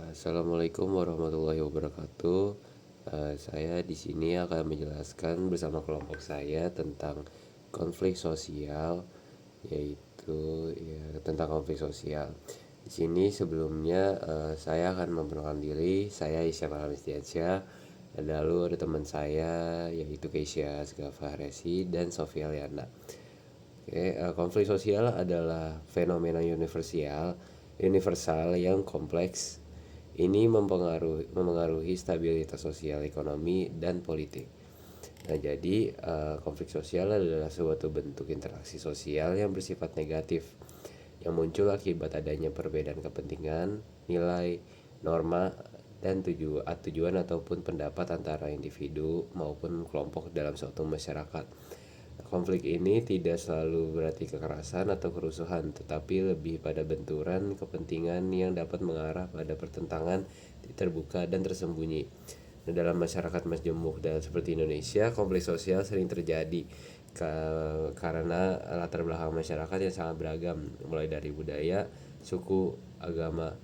Assalamualaikum warahmatullahi wabarakatuh. Saya di sini akan menjelaskan bersama kelompok saya tentang konflik sosial, yaitu ya, tentang konflik sosial. Di sini sebelumnya saya akan memperkenalkan diri. Saya Isya Farhamistiansyah. Lalu ada teman saya yaitu Keisha Sgafaresi dan Sofia Liana. Oke, konflik sosial adalah fenomena universal yang kompleks. Ini memengaruhi stabilitas sosial, ekonomi, dan politik. Nah, jadi konflik sosial adalah suatu bentuk interaksi sosial yang bersifat negatif yang muncul akibat adanya perbedaan kepentingan, nilai, norma, dan tujuan ataupun pendapat antara individu maupun kelompok dalam suatu masyarakat. Konflik ini tidak selalu berarti kekerasan atau kerusuhan, tetapi lebih pada benturan kepentingan yang dapat mengarah pada pertentangan terbuka dan tersembunyi. Nah, dalam masyarakat majemuk dan seperti Indonesia, konflik sosial sering terjadi karena latar belakang masyarakat yang sangat beragam, mulai dari budaya, suku, agama,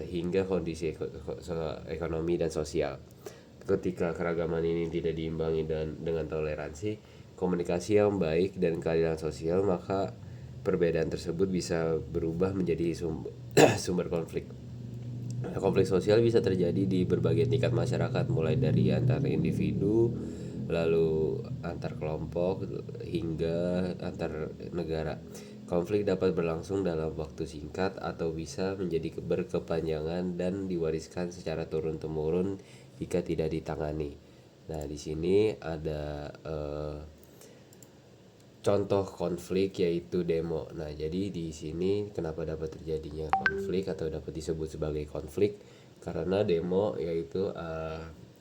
hingga kondisi ekonomi dan sosial. Ketika keragaman ini tidak diimbangi dengan toleransi, komunikasi yang baik dan keadilan sosial, maka perbedaan tersebut bisa berubah menjadi sumber konflik. Konflik sosial bisa terjadi di berbagai tingkat masyarakat, mulai dari antar individu, lalu antar kelompok, hingga antar negara. Konflik dapat berlangsung dalam waktu singkat atau bisa menjadi berkepanjangan dan diwariskan secara turun-temurun jika tidak ditangani. Nah, di sini ada contoh konflik yaitu demo. Nah, jadi di sini kenapa dapat terjadinya konflik atau dapat disebut sebagai konflik? Karena demo yaitu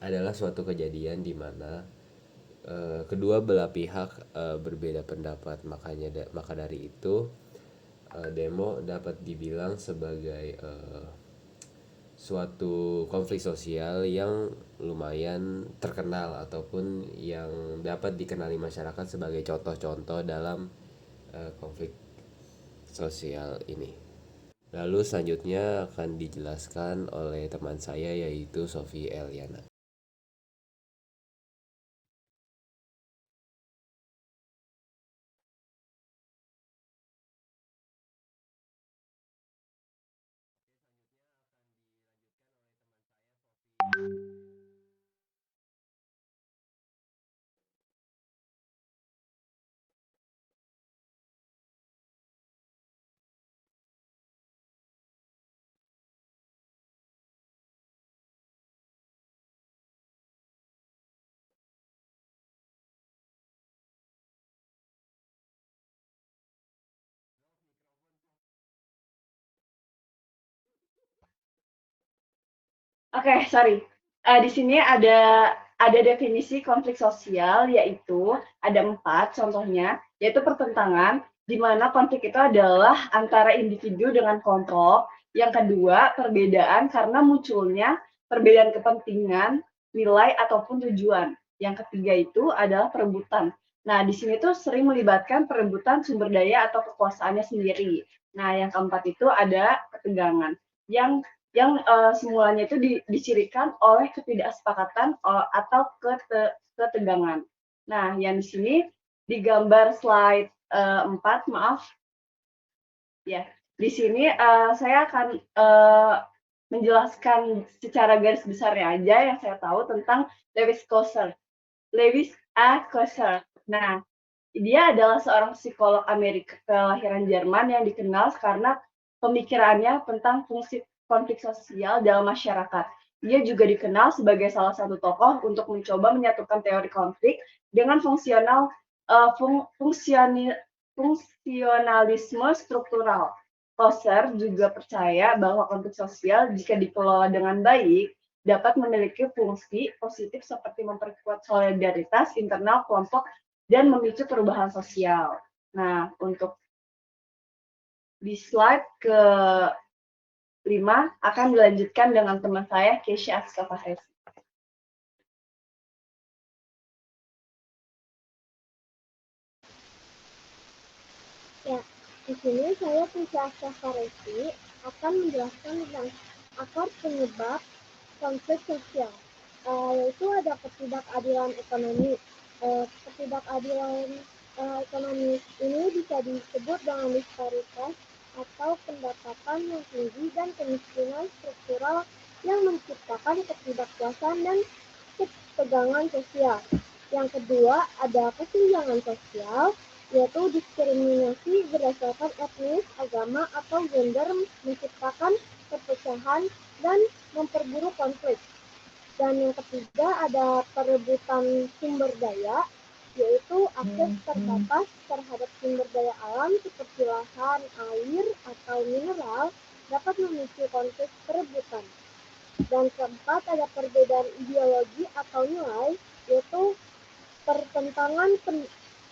adalah suatu kejadian di mana kedua belah pihak berbeda pendapat. Maka dari itu demo dapat dibilang sebagai suatu konflik sosial yang lumayan terkenal ataupun yang dapat dikenali masyarakat sebagai contoh-contoh dalam konflik sosial ini. Lalu selanjutnya akan dijelaskan oleh teman saya yaitu Sofi Eliana. Oke, sorry. Di sini ada definisi konflik sosial, yaitu ada 4 contohnya, yaitu pertentangan, di mana konflik itu adalah antara individu dengan kelompok. Yang kedua, perbedaan karena munculnya perbedaan kepentingan, nilai, ataupun tujuan. Yang ketiga itu adalah perebutan. Nah, di sini tuh sering melibatkan perebutan sumber daya atau kekuasaannya sendiri. Nah, yang keempat itu ada ketegangan. Yang semulanya itu dicirikan oleh ketidaksepakatan atau ketegangan. Nah, yang di sini di gambar slide 4, maaf, ya. Di sini saya akan menjelaskan secara garis besarnya aja yang saya tahu tentang Lewis Kosser. Lewis A. Kosser. Nah, dia adalah seorang psikolog Amerika kelahiran Jerman yang dikenal karena pemikirannya tentang fungsi konflik sosial dalam masyarakat. Dia juga dikenal sebagai salah satu tokoh untuk mencoba menyatukan teori konflik dengan fungsionalisme struktural. Kosser juga percaya bahwa konflik sosial jika dikelola dengan baik dapat memiliki fungsi positif seperti memperkuat solidaritas internal kelompok dan memicu perubahan sosial. Nah, untuk di slide ke-5 akan dilanjutkan dengan teman saya, Keisha Askafahesi. Ya, di sini saya Tisha Safaresi akan menjelaskan tentang akar penyebab konflik sosial, yaitu ada ketidakadilan ekonomi. Ketidakadilan ekonomi ini bisa disebut dengan disparitas atau pendapatan yang tinggi dan kemiskinan struktural yang menciptakan ketidakpuasan dan ketegangan sosial. Yang kedua, ada kesenjangan sosial, yaitu diskriminasi berdasarkan etnis, agama, atau gender menciptakan perpecahan dan memperburuk konflik. Dan yang ketiga ada perebutan sumber daya, yaitu akses terbatas terhadap sumber daya alam seperti lahan, air, atau mineral dapat memicu konflik perebutan. Dan keempat ada perbedaan ideologi atau nilai, yaitu pertentangan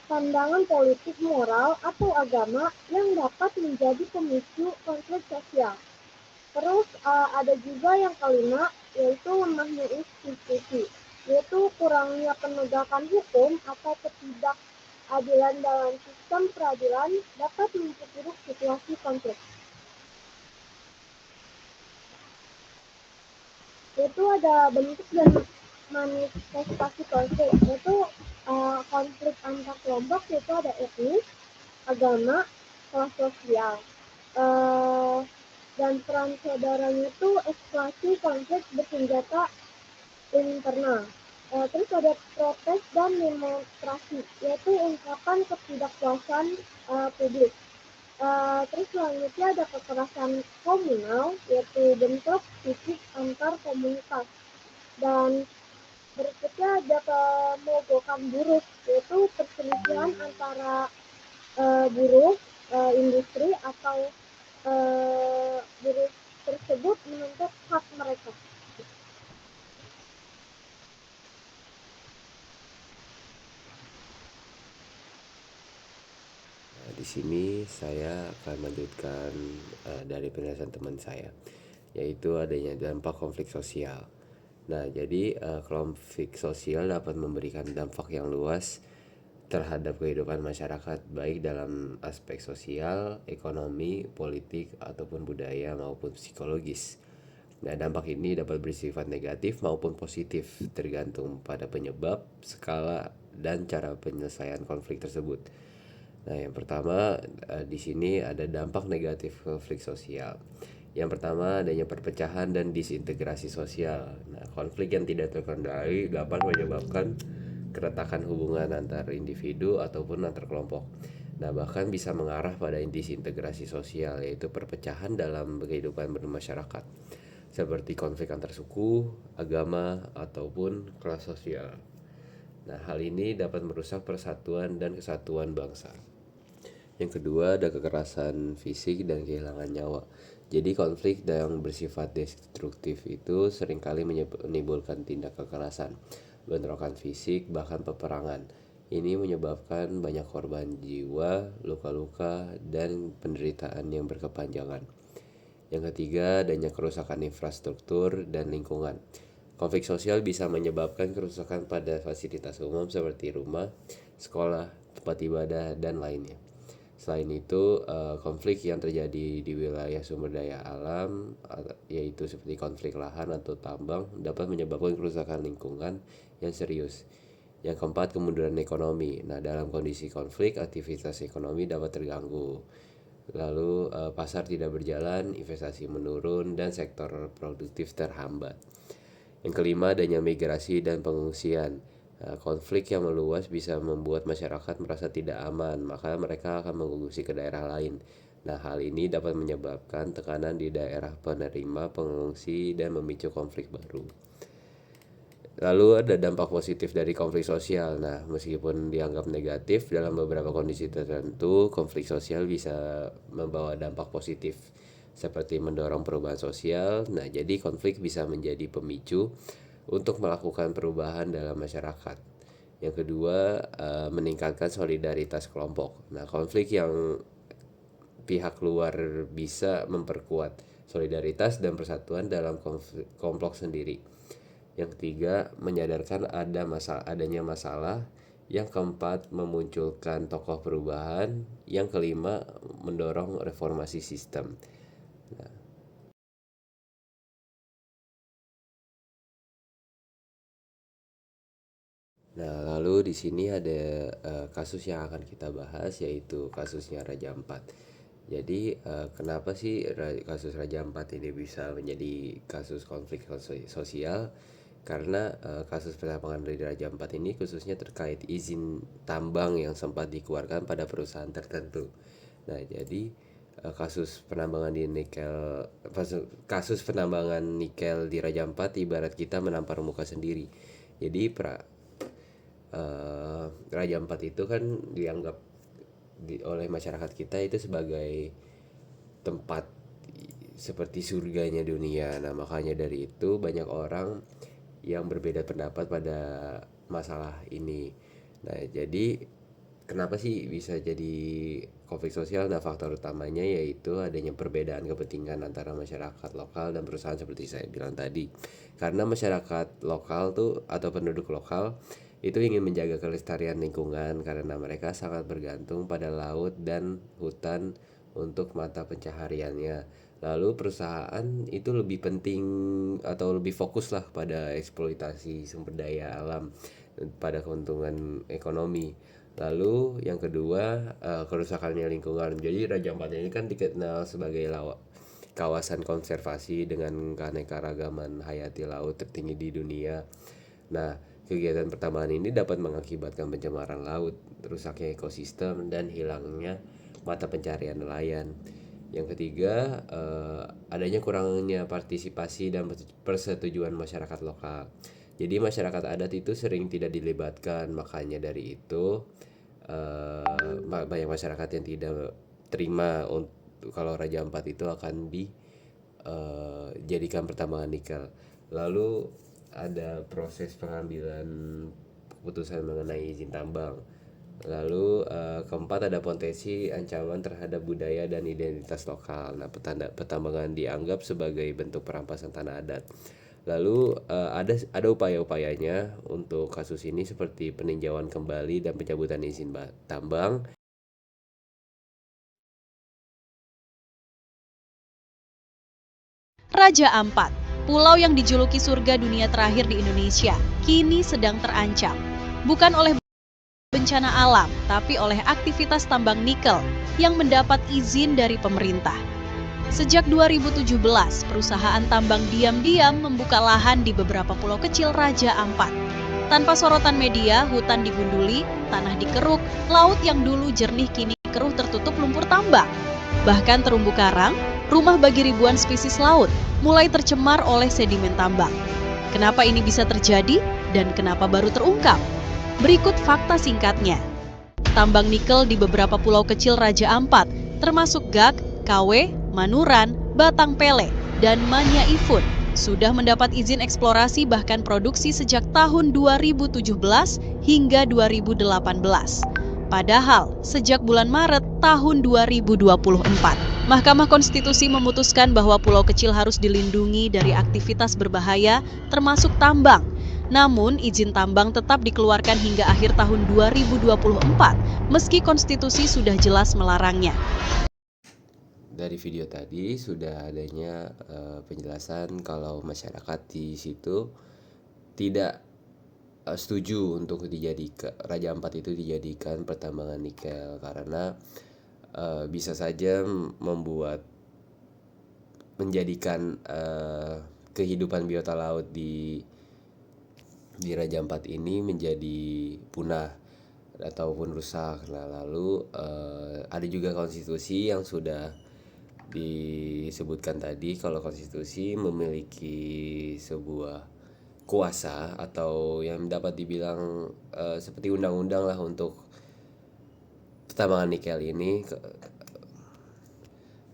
pandangan politik, moral, atau agama yang dapat menjadi pemicu konflik sosial. Terus ada juga yang kelima, yaitu lemahnya institusi, yaitu kurangnya penegakan hukum atau ketidakadilan dalam sistem peradilan dapat memperburuk situasi konflik. Yaitu ada bentuk dan manifestasi konflik, yaitu konflik antar kelompok, yaitu ada etnis, agama, kelas sosial. Dan peran saudaranya itu eskalasi konflik bersenjata internal. Terus ada protes dan demonstrasi, yaitu ungkapan ketidakpuasan publik. Terus selanjutnya ada kekerasan komunal, yaitu bentuk fisik antar komunitas. Dan berikutnya ada pemogokan buruh, yaitu perselisihan antara buruh industri atau buruh tersebut menuntut hak mereka. Di sini saya akan melanjutkan dari penjelasan teman saya, yaitu adanya dampak konflik sosial. Nah, jadi konflik sosial dapat memberikan dampak yang luas terhadap kehidupan masyarakat, baik dalam aspek sosial, ekonomi, politik, ataupun budaya maupun psikologis. Nah, dampak ini dapat bersifat negatif maupun positif, tergantung pada penyebab, skala, dan cara penyelesaian konflik tersebut. Nah, yang pertama di sini ada dampak negatif konflik sosial. Yang pertama adanya perpecahan dan disintegrasi sosial. Nah, konflik yang tidak terkendali dapat menyebabkan keretakan hubungan antar individu ataupun antar kelompok. Nah, bahkan bisa mengarah pada disintegrasi sosial, yaitu perpecahan dalam kehidupan bermasyarakat, seperti konflik antar suku, agama, ataupun kelas sosial. Nah, hal ini dapat merusak persatuan dan kesatuan bangsa. Yang kedua ada kekerasan fisik dan kehilangan nyawa. Jadi konflik yang bersifat destruktif itu seringkali menimbulkan tindak kekerasan, bentrokan fisik, bahkan peperangan. Ini menyebabkan banyak korban jiwa, luka-luka, dan penderitaan yang berkepanjangan. Yang ketiga adanya kerusakan infrastruktur dan lingkungan. Konflik sosial bisa menyebabkan kerusakan pada fasilitas umum seperti rumah, sekolah, tempat ibadah, dan lainnya. Selain itu, konflik yang terjadi di wilayah sumber daya alam, yaitu seperti konflik lahan atau tambang, dapat menyebabkan kerusakan lingkungan yang serius. Yang keempat, kemunduran ekonomi. Nah, dalam kondisi konflik, aktivitas ekonomi dapat terganggu. Lalu, pasar tidak berjalan, investasi menurun, dan sektor produktif terhambat. Yang kelima, adanya migrasi dan pengungsian. Konflik yang meluas bisa membuat masyarakat merasa tidak aman, maka mereka akan mengungsi ke daerah lain. Nah, hal ini dapat menyebabkan tekanan di daerah penerima pengungsi dan memicu konflik baru. Lalu ada dampak positif dari konflik sosial. Nah, meskipun dianggap negatif, dalam beberapa kondisi tertentu, konflik sosial bisa membawa dampak positif, seperti mendorong perubahan sosial. Nah, jadi konflik bisa menjadi pemicu untuk melakukan perubahan dalam masyarakat. Yang kedua, meningkatkan solidaritas kelompok. Nah, konflik yang pihak luar bisa memperkuat solidaritas dan persatuan dalam kelompok sendiri. Yang ketiga, menyadarkan adanya masalah. Yang keempat, memunculkan tokoh perubahan. Yang kelima, mendorong reformasi sistem. Nah, Nah, lalu di sini ada kasus yang akan kita bahas, yaitu kasusnya Raja Ampat. Jadi kenapa sih kasus Raja Ampat ini bisa menjadi kasus konflik sosial? Karena kasus penambangan dari Raja Ampat ini khususnya terkait izin tambang yang sempat dikeluarkan pada perusahaan tertentu. Nah, jadi kasus penambangan di nikel kasus penambangan nikel di Raja Ampat ibarat kita menampar muka sendiri. Jadi Raja Ampat itu kan dianggap oleh masyarakat kita itu sebagai tempat seperti surganya dunia. Nah, makanya dari itu banyak orang yang berbeda pendapat pada masalah ini. Nah, jadi kenapa sih bisa jadi konflik sosial? Nah, faktor utamanya yaitu adanya perbedaan kepentingan antara masyarakat lokal dan perusahaan seperti saya bilang tadi. Karena masyarakat lokal tuh atau penduduk lokal itu ingin menjaga kelestarian lingkungan karena mereka sangat bergantung pada laut dan hutan untuk mata pencahariannya. Lalu perusahaan itu lebih penting atau lebih fokus lah pada eksploitasi sumber daya alam pada keuntungan ekonomi. Lalu yang kedua kerusakannya lingkungan. Jadi Raja Ampat ini kan dikenal sebagai kawasan konservasi dengan keanekaragaman hayati laut tertinggi di dunia. Nah, kegiatan pertambangan ini dapat mengakibatkan pencemaran laut, rusaknya ekosistem, dan hilangnya mata pencarian nelayan. Yang ketiga, adanya kurangnya partisipasi dan persetujuan masyarakat lokal. Jadi masyarakat adat itu sering tidak dilibatkan, makanya dari itu banyak masyarakat yang tidak terima untuk kalau Raja Ampat itu akan dijadikan pertambangan nikel. Lalu ada proses pengambilan keputusan mengenai izin tambang. Lalu keempat ada potensi ancaman terhadap budaya dan identitas lokal. Nah, pertambangan dianggap sebagai bentuk perampasan tanah adat. Lalu ada upaya-upayanya untuk kasus ini seperti peninjauan kembali dan pencabutan izin tambang. Raja Ampat, pulau yang dijuluki surga dunia terakhir di Indonesia, kini sedang terancam. Bukan oleh bencana alam, tapi oleh aktivitas tambang nikel yang mendapat izin dari pemerintah. Sejak 2017, perusahaan tambang diam-diam membuka lahan di beberapa pulau kecil Raja Ampat. Tanpa sorotan media, hutan digunduli, tanah dikeruk, laut yang dulu jernih kini keruh tertutup lumpur tambang. Bahkan terumbu karang, rumah bagi ribuan spesies laut, mulai tercemar oleh sedimen tambang. Kenapa ini bisa terjadi dan kenapa baru terungkap? Berikut fakta singkatnya. Tambang nikel di beberapa pulau kecil Raja Ampat, termasuk Gak, Kawe, Manuran, Batang Pele, dan Manya Ifun, sudah mendapat izin eksplorasi bahkan produksi sejak tahun 2017 hingga 2018. Padahal, sejak bulan Maret tahun 2024, Mahkamah Konstitusi memutuskan bahwa pulau kecil harus dilindungi dari aktivitas berbahaya, termasuk tambang. Namun, izin tambang tetap dikeluarkan hingga akhir tahun 2024, meski konstitusi sudah jelas melarangnya. Dari video tadi sudah adanya penjelasan kalau masyarakat di situ tidak setuju untuk Raja Ampat itu dijadikan pertambangan nikel karena bisa saja menjadikan kehidupan biota laut di Raja Ampat ini menjadi punah ataupun rusak. Nah, lalu ada juga konstitusi yang sudah disebutkan tadi kalau konstitusi memiliki sebuah kuasa atau yang dapat dibilang seperti undang-undang lah untuk pertambangan nikel ini,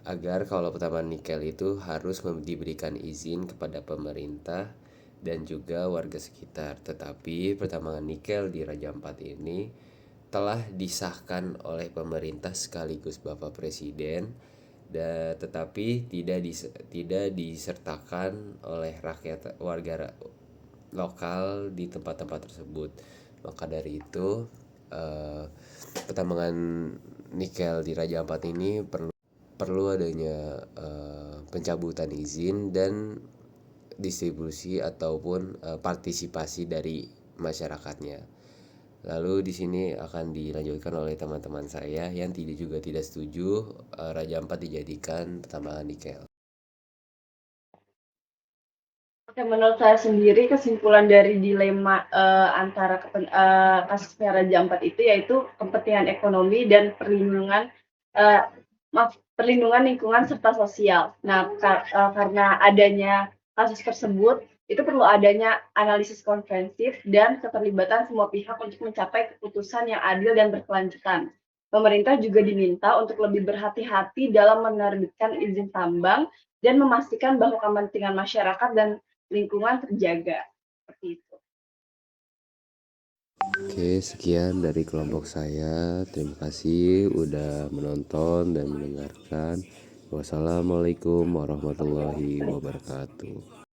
agar kalau pertambangan nikel itu harus diberikan izin kepada pemerintah dan juga warga sekitar. Tetapi pertambangan nikel di Raja Ampat ini telah disahkan oleh pemerintah sekaligus Bapak Presiden, tetapi tidak disertakan oleh rakyat warga lokal di tempat-tempat tersebut. Maka dari itu pertambangan nikel di Raja Ampat ini perlu adanya pencabutan izin dan distribusi ataupun partisipasi dari masyarakatnya. Lalu di sini akan dilanjutkan oleh teman-teman saya yang juga tidak setuju Raja Ampat dijadikan pertambangan nikel. Oke, menurut saya sendiri kesimpulan dari dilema antara kasusnya Raja Ampat itu yaitu kepentingan ekonomi dan perlindungan lingkungan serta sosial. Nah, karena adanya kasus tersebut itu perlu adanya analisis komprehensif dan keterlibatan semua pihak untuk mencapai keputusan yang adil dan berkelanjutan. Pemerintah juga diminta untuk lebih berhati-hati dalam menerbitkan izin tambang dan memastikan bahwa kepentingan masyarakat dan lingkungan terjaga. Seperti itu. Oke, sekian dari kelompok saya. Terima kasih udah menonton dan mendengarkan. Wassalamualaikum warahmatullahi wabarakatuh.